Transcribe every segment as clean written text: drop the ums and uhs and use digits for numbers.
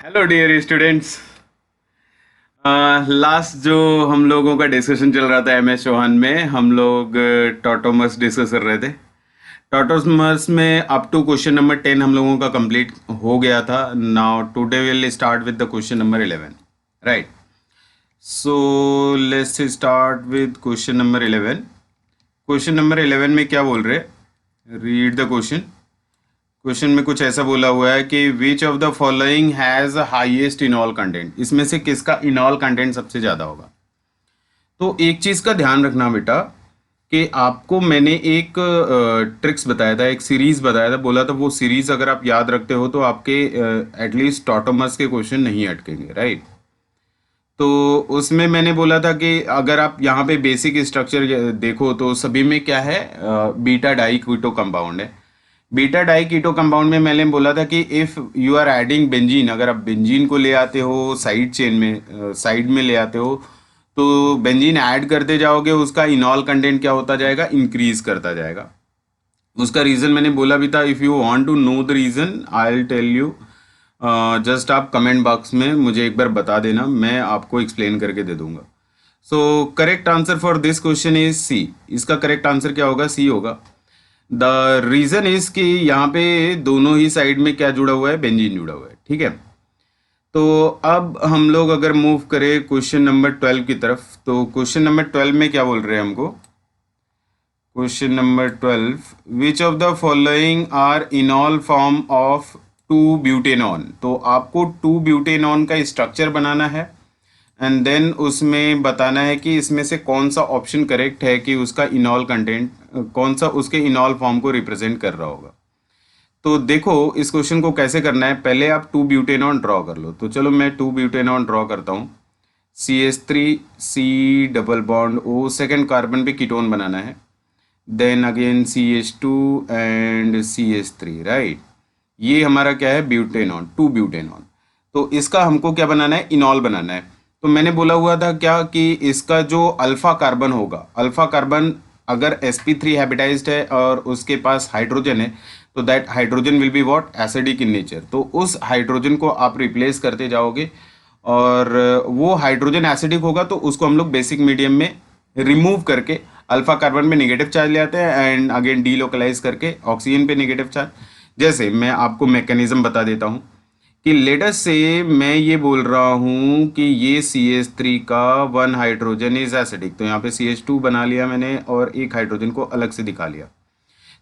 Hello dear students. Last जो हम लोगों का डिस्कशन चल रहा था MS चौहान में, हम लोग टॉटोमस डिस्कस कर रहे थे। टॉटोमस में अप टू क्वेश्चन नंबर 10 हम लोगों का कंप्लीट हो गया था। Now today will start with the question number 11, right? So let's start with question number 11। Question number 11 में क्या बोल रहे? Read the question. क्वेश्चन में कुछ ऐसा बोला हुआ है कि विच of the following has highest इनॉल content, इसमें से किसका इनॉल कंटेंट सबसे ज़्यादा होगा। तो एक चीज़ का ध्यान रखना बेटा कि आपको मैंने एक ट्रिक्स बताया था, एक सीरीज़ बताया था, बोला था वो सीरीज़ अगर आप याद रखते हो तो आपके एटलीस्ट टॉटोमस के क्वेश्चन नहीं अटकेंगे, राइट? तो उसमें मैंने बोला था कि अगर आप यहाँ पे बेसिक स्ट्रक्चर देखो तो सभी में क्या है, बीटा डाई कीटो कंपाउंड है। बीटा डाई कीटो कंपाउंड में मैंने बोला था कि if you are adding benzene, अगर आप बेंजीन को ले आते हो साइड चेन में, साइड में ले आते हो, तो बेंजीन ऐड करते जाओगे, उसका इनॉल कंटेंट क्या होता जाएगा, इंक्रीज करता जाएगा। उसका रीज़न मैंने बोला भी था। If you want to know the reason I will tell you, just आप कमेंट बॉक्स में मुझे एक बार बता देना, मैं आपको एक्सप्लेन करके दे दूंगा। So correct answer for this question is C. इसका करेक्ट आंसर क्या होगा? सी होगा। द रीज़न इज कि यहाँ पे दोनों ही साइड में क्या जुड़ा हुआ है, बेंजीन जुड़ा हुआ है, ठीक है। तो अब हम लोग अगर मूव करें क्वेश्चन नंबर 12 की तरफ, तो क्वेश्चन नंबर 12 में क्या बोल रहे हैं हमको? Question number 12, which of the following are enol form of 2 butanone. तो आपको 2 ब्यूटेनॉन का स्ट्रक्चर बनाना है एंड देन उसमें बताना है कि इसमें से कौन सा ऑप्शन करेक्ट है कि उसका इनॉल कंटेंट कौन सा उसके इनॉल फॉर्म को रिप्रेजेंट कर रहा होगा। तो देखो इस क्वेश्चन को कैसे करना है, पहले आप 2 ब्यूटेनॉन ड्रॉ कर लो। तो चलो मैं 2 ब्यूटेनॉन ड्रॉ करता हूँ। CH3 C double bond O, second carbon पे कीटोन बनाना है। Then again CH2 and CH3, right? ये हमारा क्या है, ब्यूटेनॉन, 2 ब्यूटेनॉन। तो इसका हमको क्या बनाना है, इनॉल बनाना है। तो मैंने बोला हुआ था क्या कि इसका जो अल्फा कार्बन होगा, अल्फा कार्बन अगर sp3 हैबिटाइज्ड है और उसके पास हाइड्रोजन है, तो that hydrogen will be what, acidic in nature. तो उस हाइड्रोजन को आप रिप्लेस करते जाओगे और वो हाइड्रोजन एसिडिक होगा, तो उसको हम लोग बेसिक मीडियम में रिमूव करके अल्फा कार्बन में नेगेटिव चार्ज ले आते हैं एंड अगेन डीलोकलाइज करके ऑक्सीजन पे नेगेटिव चार्ज। जैसे मैं आपको मैकेनिज्म बता देता हूँ कि लेटस से मैं ये बोल रहा हूँ कि ये CH3 का 1 हाइड्रोजन इज एसिडिक, तो यहाँ पे CH2 बना लिया मैंने और एक हाइड्रोजन को अलग से दिखा लिया।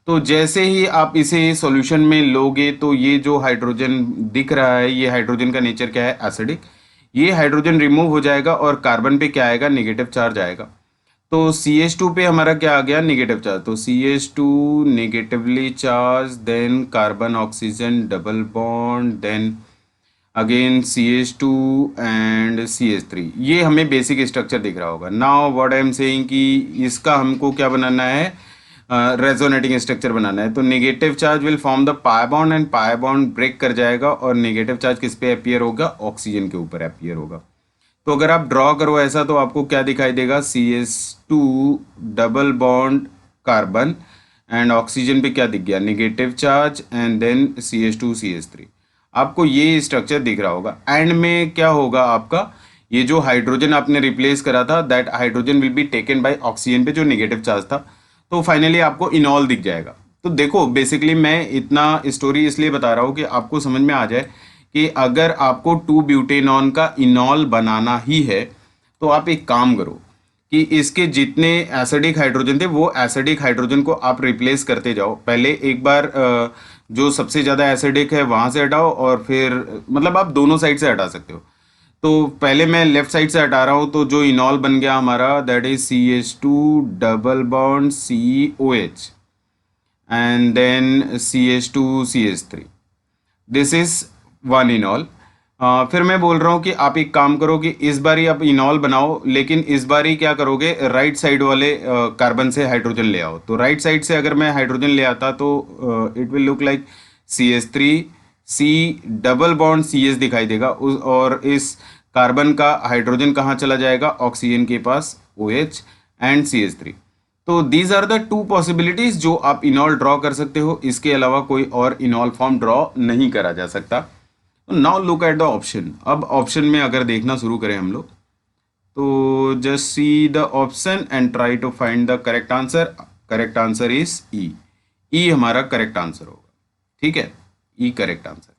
तो जैसे ही आप इसे सॉल्यूशन में लोगे तो ये जो हाइड्रोजन दिख रहा है, ये हाइड्रोजन का नेचर क्या है, एसिडिक। ये हाइड्रोजन रिमूव हो जाएगा और कार्बन पे क्या आएगा, नेगेटिव चार्ज आएगा। तो CH2 पे हमारा क्या आ गया, नेगेटिव चार्ज। तो CH2 negatively charge, then carbon oxygen double bond, then again CH2 and CH3। ये हमें बेसिक स्ट्रक्चर दिख रहा होगा। Now what I am saying कि इसका हमको क्या बनाना है, रेजोनेटिंग स्ट्रक्चर बनाना है। तो negative charge will form the pi bond and pi bond break कर जाएगा और नेगेटिव चार्ज किस पे अपीयर होगा, ऑक्सीजन के ऊपर अपीयर होगा। तो अगर आप ड्रॉ करो ऐसा तो आपको क्या दिखाई देगा, CH2 double bond carbon and oxygen पे क्या दिख गया, negative charge and then CH2 CH3। आपको ये स्ट्रक्चर दिख रहा होगा। एंड में क्या होगा आपका, ये जो हाइड्रोजन आपने रिप्लेस करा था that hydrogen will be taken by oxygen पे जो नेगेटिव चार्ज था। तो फाइनली आपको इनॉल दिख जाएगा। तो देखो बेसिकली मैं इतना स्टोरी इसलिए बता रहा हूँ कि आपको समझ में आ जाए कि अगर आपको 2 ब्यूटेनॉन का इनॉल बनाना ही है तो आप एक काम करो कि इसके जितने एसिडिक हाइड्रोजन थे वो एसिडिक हाइड्रोजन को आप रिप्लेस करते जाओ। पहले एक बार जो सबसे ज़्यादा एसिडिक है वहाँ से हटाओ और फिर मतलब आप दोनों साइड से हटा सकते हो। तो पहले मैं लेफ्ट साइड से हटा रहा हूँ, तो जो इनॉल बन गया हमारा that is CH2 double bond COH and then CH2 CH3। This is one enol. फिर मैं बोल रहा हूँ कि आप एक काम करो कि इस बारी आप इनॉल बनाओ, लेकिन इस बारी क्या करोगे, राइट साइड वाले कार्बन से हाइड्रोजन ले आओ। तो राइट साइड से अगर मैं हाइड्रोजन ले आता तो it will look like CH3 C double bond CH दिखाई देगा और इस कार्बन का हाइड्रोजन कहाँ चला जाएगा, ऑक्सीजन के पास OH एंड CH3। तो दीज आर द 2 पॉसिबिलिटीज जो आप इनॉल ड्रॉ कर सकते हो। इसके अलावा कोई और इनॉल फॉर्म ड्रॉ नहीं करा जा सकता। Now look at the option. अब ऑप्शन में अगर देखना शुरू करें हम लोग, तो just see the option and try to find the correct answer. Correct answer is E. E हमारा करेक्ट आंसर होगा, ठीक है, E correct answer.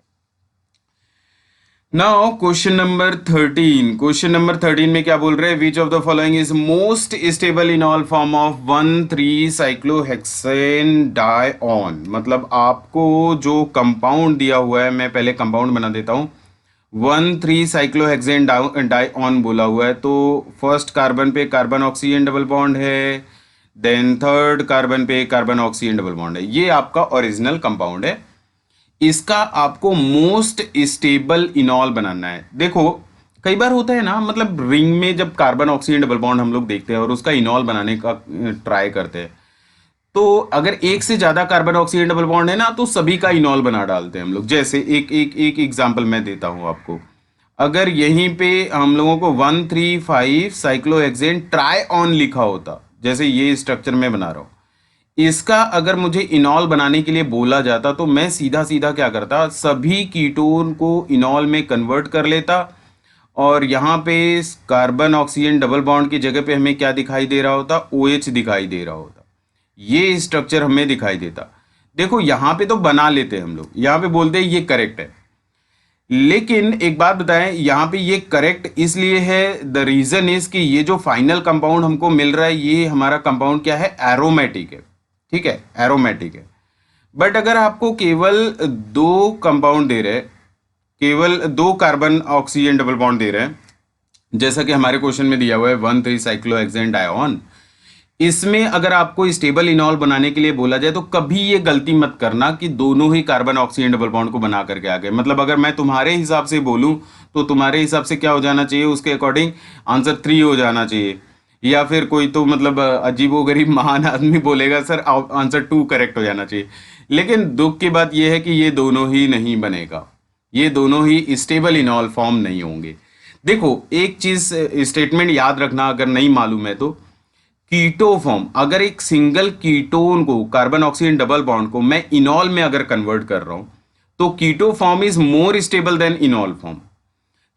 Now question number 13। Question number 13 में क्या बोल रहे हैं, which of the following is most stable in all form of 1,3 cyclohexane डायऑन। मतलब आपको जो कंपाउंड दिया हुआ है, मैं पहले कंपाउंड बना देता हूं। 1,3 साइक्लोहेक्सेन डायऑन बोला हुआ है, तो फर्स्ट कार्बन पे कार्बन ऑक्सीजन डबल बॉन्ड है, देन थर्ड कार्बन पे कार्बन ऑक्सीजन डबल बॉन्ड है। ये आपका ओरिजिनल कंपाउंड है। इसका आपको मोस्ट स्टेबल इनॉल बनाना है। देखो कई बार होता है ना, मतलब रिंग में जब कार्बन ऑक्सीजन डबल बॉन्ड हम लोग देखते हैं और उसका इनॉल बनाने का ट्राई करते हैं, तो अगर एक से ज्यादा कार्बन ऑक्सीजन डबल बॉन्ड है ना, तो सभी का इनॉल बना डालते हैं हम लोग। जैसे एक एक एक एग्जांपल मैं देता हूं आपको। अगर यहीं पे हम लोगों को 1,3,5 साइक्लोहेक्सेन ट्राइऑन लिखा होता, जैसे ये स्ट्रक्चर में बना रहा हूं, इसका अगर मुझे इनॉल बनाने के लिए बोला जाता, तो मैं सीधा सीधा क्या करता, सभी कीटोन को इनॉल में कन्वर्ट कर लेता, और यहाँ पे कार्बन ऑक्सीजन डबल बॉन्ड की जगह पे हमें क्या दिखाई दे रहा होता, OH दिखाई दे रहा होता। ये स्ट्रक्चर हमें दिखाई देता। देखो यहाँ पे तो बना लेते हैं हम लोग, यहाँ पे बोलते हैं ये करेक्ट है। लेकिन एक बात बताएं, यहाँ पे ये करेक्ट इसलिए है, द रीजन इज कि ये जो फाइनल कंपाउंड हमको मिल रहा है, ये हमारा कंपाउंड क्या है, एरोमेटिक है, ठीक है, एरोमेटिक है। बट अगर आपको केवल दो कंपाउंड दे रहे, केवल दो कार्बन ऑक्सीजन डबल बॉन्ड दे रहे हैं, जैसा कि हमारे क्वेश्चन में दिया हुआ है 1,3 साइक्लोहेक्सेन डायऑन, इसमें अगर आपको स्टेबल इनॉल बनाने के लिए बोला जाए, तो कभी ये गलती मत करना कि दोनों ही कार्बन ऑक्सीजन डबल बॉन्ड को बना करके आ गए। मतलब अगर मैं तुम्हारे हिसाब से बोलूं, तो तुम्हारे हिसाब से क्या हो जाना चाहिए, उसके अकॉर्डिंग आंसर 3 हो जाना चाहिए। या फिर कोई तो मतलब अजीबोगरीब महान आदमी बोलेगा सर आंसर 2 करेक्ट हो जाना चाहिए। लेकिन दुख की बात यह है कि ये दोनों ही नहीं बनेगा, ये दोनों ही स्टेबल इनॉल फॉर्म नहीं होंगे। देखो एक चीज स्टेटमेंट याद रखना, अगर नहीं मालूम है तो, कीटो फॉर्म, अगर एक सिंगल कीटोन को, कार्बन ऑक्सीजन डबल बॉन्ड को मैं इनॉल में अगर कन्वर्ट कर रहा हूं, तो keto form is more stable than enol form.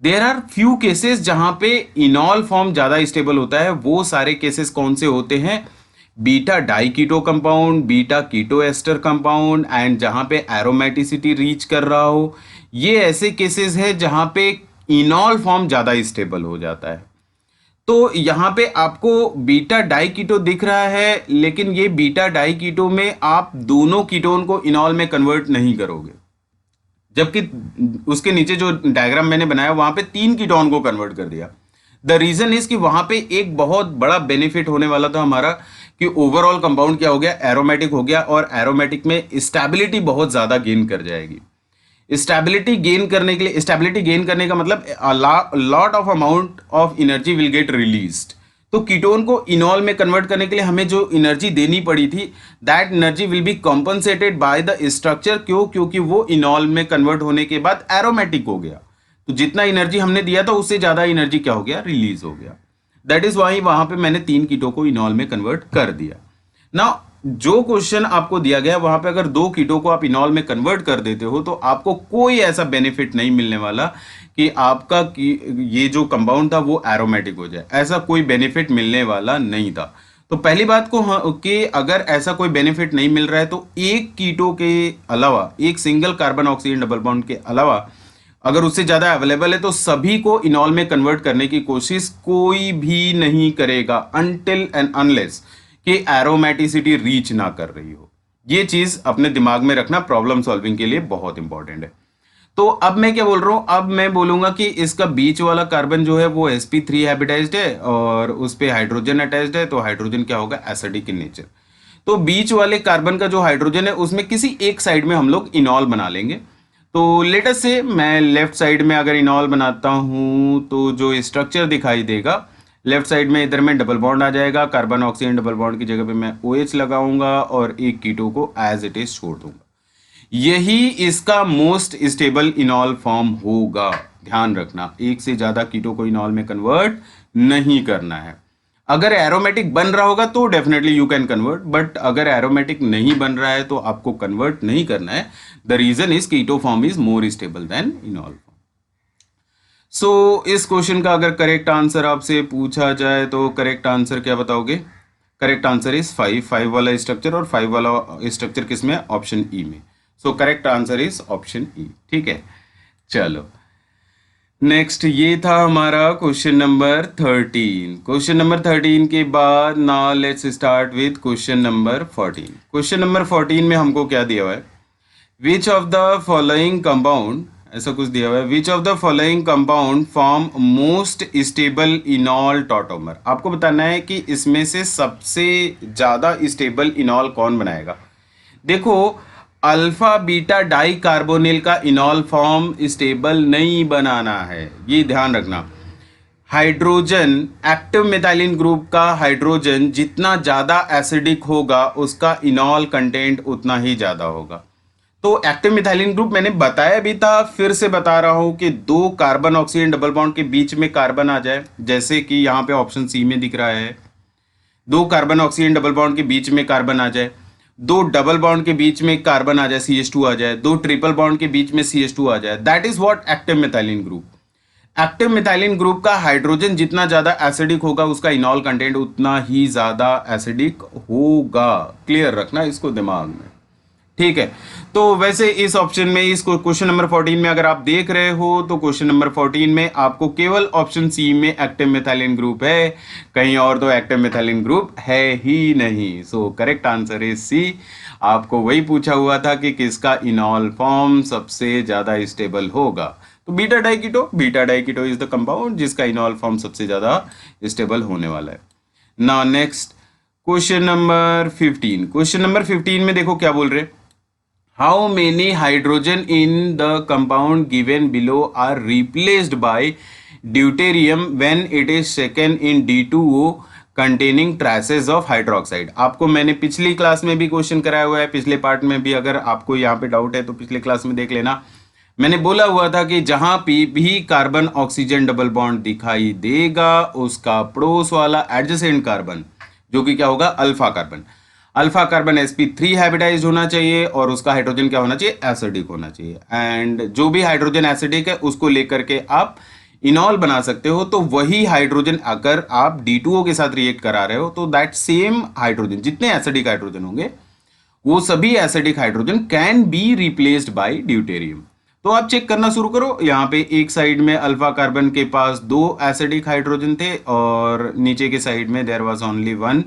There are few cases जहां पे इनॉल फॉर्म ज्यादा स्टेबल होता है। वो सारे केसेस कौन से होते हैं, beta die keto compound, beta keto ester compound, and जहां पे एरोमेटिसिटी रीच कर रहा हो, ये ऐसे केसेस है जहां पे इनॉल फॉर्म ज्यादा स्टेबल हो जाता है। तो यहां पे आपको बीटा डाई कीटो दिख रहा है, लेकिन ये बीटा डाई कीटो में आप दोनों कीटोन को इनॉल में कन्वर्ट नहीं करोगे, जबकि उसके नीचे जो डायग्राम मैंने बनाया वहां पे 3 कीटोन को कन्वर्ट कर दिया। द रीजन इज कि वहां पे एक बहुत बड़ा बेनिफिट होने वाला था हमारा, कि ओवरऑल कंपाउंड क्या हो गया, एरोमेटिक हो गया, और एरोमेटिक में स्टेबिलिटी बहुत ज्यादा गेन कर जाएगी। स्टेबिलिटी गेन करने के लिए, स्टेबिलिटी गेन करने का मतलब lot of amount of energy will get released. तो कीटोन को इनॉल में कन्वर्ट करने के लिए हमें जो एनर्जी देनी पड़ी थी, that energy will be compensated by the structure. क्यों, क्योंकि वो इनॉल में कन्वर्ट होने के बाद एरोमेटिक हो गया। तो जितना एनर्जी हमने दिया था उससे ज्यादा एनर्जी क्या हो गया, रिलीज हो गया। दैट इज वाई वहां पे मैंने 3 कीटो को इनॉल में कन्वर्ट कर दिया ना। जो क्वेश्चन आपको दिया गया वहां पे अगर 2 कीटो को आप इनॉल में कन्वर्ट कर देते हो, तो आपको कोई ऐसा बेनिफिट नहीं मिलने वाला कि आपका ये जो कंपाउंड था वो एरोमेटिक हो जाए। ऐसा कोई बेनिफिट मिलने वाला नहीं था। तो पहली बात कि अगर ऐसा कोई बेनिफिट नहीं मिल रहा है, तो एक कीटो के अलावा, एक single carbon oxygen double bond के अलावा अगर उससे ज्यादा अवेलेबल है, तो सभी को इनॉल में कन्वर्ट करने की कोशिश कोई भी नहीं करेगा, अनटिल एंड अनलेस कि एरोमेटिसिटी रीच ना कर रही हो। ये चीज अपने दिमाग में रखना, प्रॉब्लम सॉल्विंग के लिए बहुत इंपॉर्टेंट है। तो अब मैं क्या बोल रहा हूं, अब मैं बोलूंगा कि इसका बीच वाला कार्बन जो है वो sp3 हैबिटाइज्ड है और उस पे हाइड्रोजन अटैच्ड है, तो हाइड्रोजन क्या होगा, एसिडिक इन नेचर। तो बीच वाले कार्बन का जो हाइड्रोजन है उसमें किसी एक साइड में हम लोग इनॉल बना लेंगे। तो लेटर से मैं लेफ्ट साइड में अगर इनॉल बनाता हूं, तो जो स्ट्रक्चर दिखाई देगा लेफ्ट साइड में, इधर में डबल बॉन्ड आ जाएगा, कार्बन ऑक्सीजन डबल बॉन्ड की जगह पे मैं OH लगाऊंगा और एक कीटो को एज इट इज छोड़ दूंगा। यही इसका मोस्ट स्टेबल इनॉल फॉर्म होगा। ध्यान रखना, एक से ज्यादा कीटो को इनॉल में कन्वर्ट नहीं करना है। अगर एरोमेटिक बन रहा होगा तो definitely you can convert, but अगर एरोमेटिक नहीं बन रहा है तो आपको कन्वर्ट नहीं करना है। The reason is keto form is more stable than enol form. So इस क्वेश्चन का अगर करेक्ट आंसर आपसे पूछा जाए तो करेक्ट आंसर क्या बताओगे? करेक्ट आंसर इज 5 वाला स्ट्रक्चर, और 5 वाला स्ट्रक्चर किसमें? ऑप्शन ई में। सो correct answer is option E. ठीक है, चलो नेक्स्ट, ये था हमारा क्वेश्चन नंबर 13। क्वेश्चन नंबर 13 के बाद now let's start with question number 14। Question number 14 में हमको क्या दिया हुआ है? विच ऑफ द फॉलोइंग कंपाउंड, ऐसा कुछ दिया हुआ है, विच of the following compound form most stable इनॉल tautomer. आपको बताना है कि इसमें से सबसे ज़्यादा स्टेबल इनॉल कौन बनाएगा। देखो, अल्फा बीटा डाई कार्बोनिल का इनॉल फॉर्म स्टेबल नहीं बनाना है, ये ध्यान रखना। हाइड्रोजन, एक्टिव मेथाइलिन ग्रुप का हाइड्रोजन जितना ज़्यादा एसिडिक होगा उसका इनॉल कंटेंट उतना ही ज़्यादा होगा। तो एक्टिव मिथाइलिन ग्रुप मैंने बताया भी था, फिर से बता रहा हूं कि 2 कार्बन ऑक्सीजन डबल बॉन्ड के बीच में कार्बन आ जाए, जैसे कि यहां पे ऑप्शन सी में दिख रहा है। 2 कार्बन ऑक्सीजन डबल बॉन्ड के बीच में कार्बन आ जाए, 2 डबल बॉन्ड के बीच में कार्बन आ जाए, CH2 आ जाए, 2 ट्रिपल बॉन्ड के बीच में CH2 आ जाए, that is what active methylene group. Active methylene group का हाइड्रोजन जितना ज्यादा एसिडिक होगा उसका इनॉल कंटेंट उतना ही ज्यादा एसिडिक होगा। क्लियर रखना इसको दिमाग में, ठीक है। तो वैसे इस ऑप्शन में, इस क्वेश्चन नंबर 14 में अगर आप देख रहे हो तो क्वेश्चन नंबर 14 में आपको केवल ऑप्शन सी में एक्टिव मिथाइलिन ग्रुप है, कहीं और तो एक्टिव मिथाइलिन ग्रुप है ही नहीं। So correct answer is C. आपको वही पूछा हुआ था कि किसका इनॉल फॉर्म सबसे ज्यादा स्टेबल होगा, तो beta diketo is the compound जिसका इनॉल फॉर्म सबसे ज्यादा स्टेबल होने वाला है। Now next question number 15। Question number 15 में देखो क्या बोल रहे, how many hydrogen in the compound given below are replaced by deuterium when it is shaken in D2O containing traces of hydroxide। आपको मैंने पिछली क्लास में भी क्वेश्चन कराया हुआ है, पिछले पार्ट में भी, अगर आपको यहाँ पे डाउट है तो पिछले क्लास में देख लेना। मैंने बोला हुआ था कि जहां भी कार्बन ऑक्सीजन डबल बॉन्ड दिखाई देगा उसका पड़ोस वाला एडजेसेंट कार्बन, जो कि क्या होगा, alpha carbon, alpha carbon sp3 hybridised होना चाहिए और उसका हाइड्रोजन क्या होना चाहिए, एसिडिक होना चाहिए। एंड जो भी हाइड्रोजन एसिडिक है उसको लेकर के आप इनॉल बना सकते हो। तो वही हाइड्रोजन अगर आप D2O के साथ रिएक्ट करा रहे हो तो दैट सेम हाइड्रोजन, जितने एसिडिक हाइड्रोजन होंगे वो सभी acidic hydrogen can be replaced by deuterium. तो आप चेक करना शुरू करो, यहाँ पे एक साइड में अल्फा कार्बन के पास 2 एसिडिक हाइड्रोजन थे और नीचे के साइड में there was only 1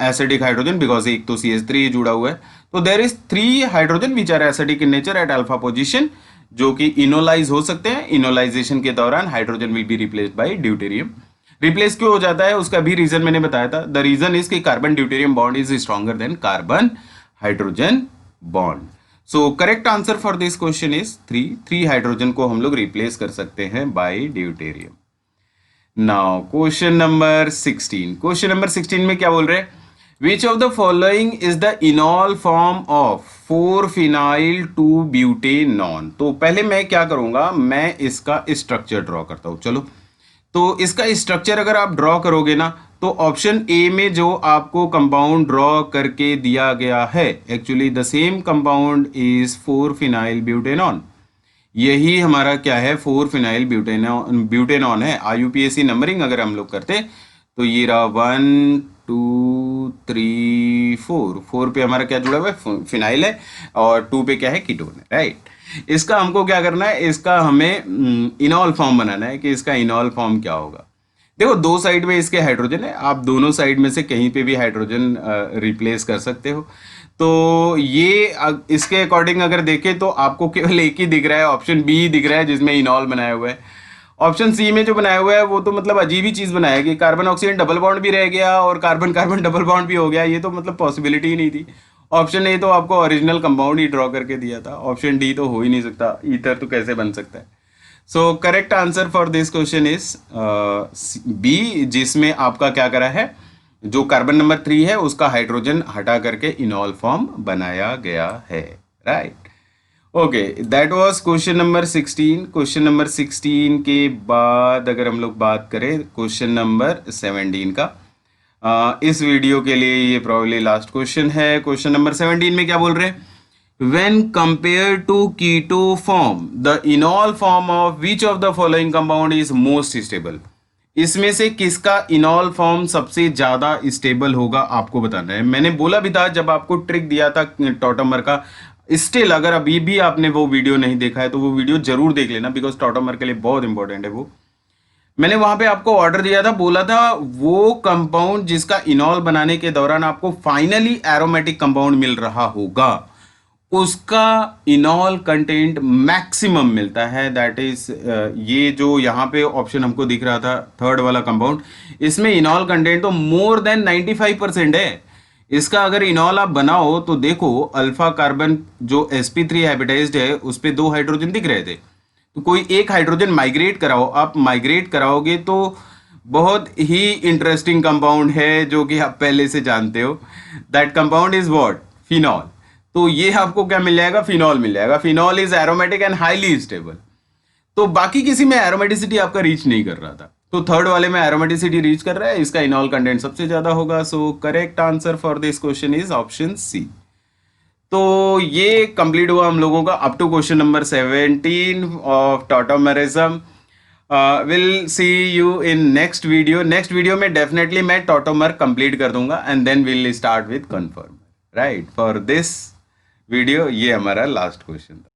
acidic hydrogen, because एक तो CH3 जुड़ा हुआ है। तो there is 3 hydrogen which are acidic in nature at alpha position, जो कि इनोलाइज हो सकते हैं। इनोलाइजेशन के दौरान hydrogen will be replaced by deuterium. Replace क्यों हो जाता है उसका भी रीजन मैंने बताया था। द रीजन इज कि carbon deuterium bond is stronger than carbon hydrogen bond. So correct answer for this question is 3 hydrogen को हम लोग रिप्लेस कर सकते हैं by deuterium. Now question number 16। Question number 16 में क्या बोल रहे हैं, which of the following is the enol form of 4-phenyl 2-butanone। तो पहले मैं क्या करूंगा, मैं इसका स्ट्रक्चर ड्रॉ करता हूं। चलो, तो इसका स्ट्रक्चर अगर आप ड्रॉ करोगे ना तो ऑप्शन ए में जो आपको कंपाउंड ड्रॉ करके दिया गया है, actually the same compound is 4-phenyl butanone। यही हमारा क्या है, 4-phenyl ब्यूटेनॉन है। IUPAC नंबरिंग अगर हम लोग करते तो ये रहा 1 2 3 4 पे हमारा क्या जुड़ा हुआ है, फिनाइल है, और 2 पे क्या है, कीटोन है, राइट। इसका हमको क्या करना है, इसका हमें इनॉल फॉर्म बनाना है कि इसका इनॉल फॉर्म क्या होगा। देखो, 2 साइड में इसके हाइड्रोजन है, आप दोनों साइड में से कहीं पे भी हाइड्रोजन रिप्लेस कर सकते हो। तो ये इसके अकॉर्डिंग अगर देखें तो आपको केवल एक ही दिख रहा है, ऑप्शन बी दिख रहा है जिसमें इनॉल बनाया हुआ है। ऑप्शन सी में जो बनाया हुआ है वो तो मतलब अजीब ही चीज बनाया कि कार्बन ऑक्सीजन डबल बॉन्ड भी रह गया और कार्बन कार्बन डबल बॉन्ड भी हो गया, ये तो मतलब पॉसिबिलिटी ही नहीं थी। ऑप्शन ए तो आपको ओरिजिनल कंपाउंड ही ड्रॉ करके दिया था, ऑप्शन डी तो हो ही नहीं सकता, ईथर तो कैसे बन सकता है। So correct answer for this question is B, जिसमें आपका क्या करा है, जो कार्बन नंबर 3 है उसका हाइड्रोजन हटा करके इनॉल फॉर्म बनाया गया है, right. Okay, that was question number 16। Question number 16 के बाद अगर हम लोग बात करें क्वेश्चन नंबर 17 का, इस वीडियो के लिए ये प्रॉब्ली लास्ट क्वेश्चन है। क्वेश्चन नंबर 17 में क्या बोल रहे हैं? When compared to keto form, the enol form of which of the following compound is most stable? इसमें से किसका इनॉल फॉर्म सबसे ज्यादा स्टेबल होगा आपको बताना है। मैंने बोला भी था जब आपको ट्रिक दिया था टॉटोमर का। स्टिल अगर अभी भी आपने वो वीडियो नहीं देखा है तो वो वीडियो जरूर देख लेना, बिकॉज टॉटोमर के लिए बहुत इंपॉर्टेंट है वो। मैंने वहां पे आपको ऑर्डर दिया था, बोला था वो कंपाउंड जिसका इनॉल बनाने के दौरान आपको फाइनली एरोमेटिक कंपाउंड मिल रहा होगा उसका इनॉल कंटेंट मैक्सिमम मिलता है। दैट इज ये जो यहाँ पे ऑप्शन हमको दिख रहा था थर्ड वाला कंपाउंड, इसमें इनॉल कंटेंट तो मोर देन 95% है। इसका अगर इनॉल आप बनाओ तो देखो अल्फा कार्बन जो sp3 हाइब्रिडाइज्ड है उस पे 2 हाइड्रोजन दिख रहे थे, तो कोई एक हाइड्रोजन माइग्रेट कराओ, आप माइग्रेट कराओगे तो बहुत ही इंटरेस्टिंग कंपाउंड है जो कि आप पहले से जानते हो। That compound is what? Phenol. तो ये आपको क्या मिल जाएगा? फिनॉल मिल जाएगा। Phenol is aromatic and highly stable. तो बाकी किसी में एरोमेटिसिटी आपका रीच नहीं कर रहा था, तो थर्ड वाले में एरोमेटिसिटी रीच कर रहा है, इसका इनॉल कंटेंट सबसे ज्यादा होगा। So correct answer for this question is option C. तो ये कंप्लीट हुआ हम लोगों का up to question number 17 of tautomerism. Will see you in next video. Next video में डेफिनेटली मैं टॉटोमर कंप्लीट कर दूंगा and then will start with confirm. Right, for this video ये हमारा लास्ट क्वेश्चन था।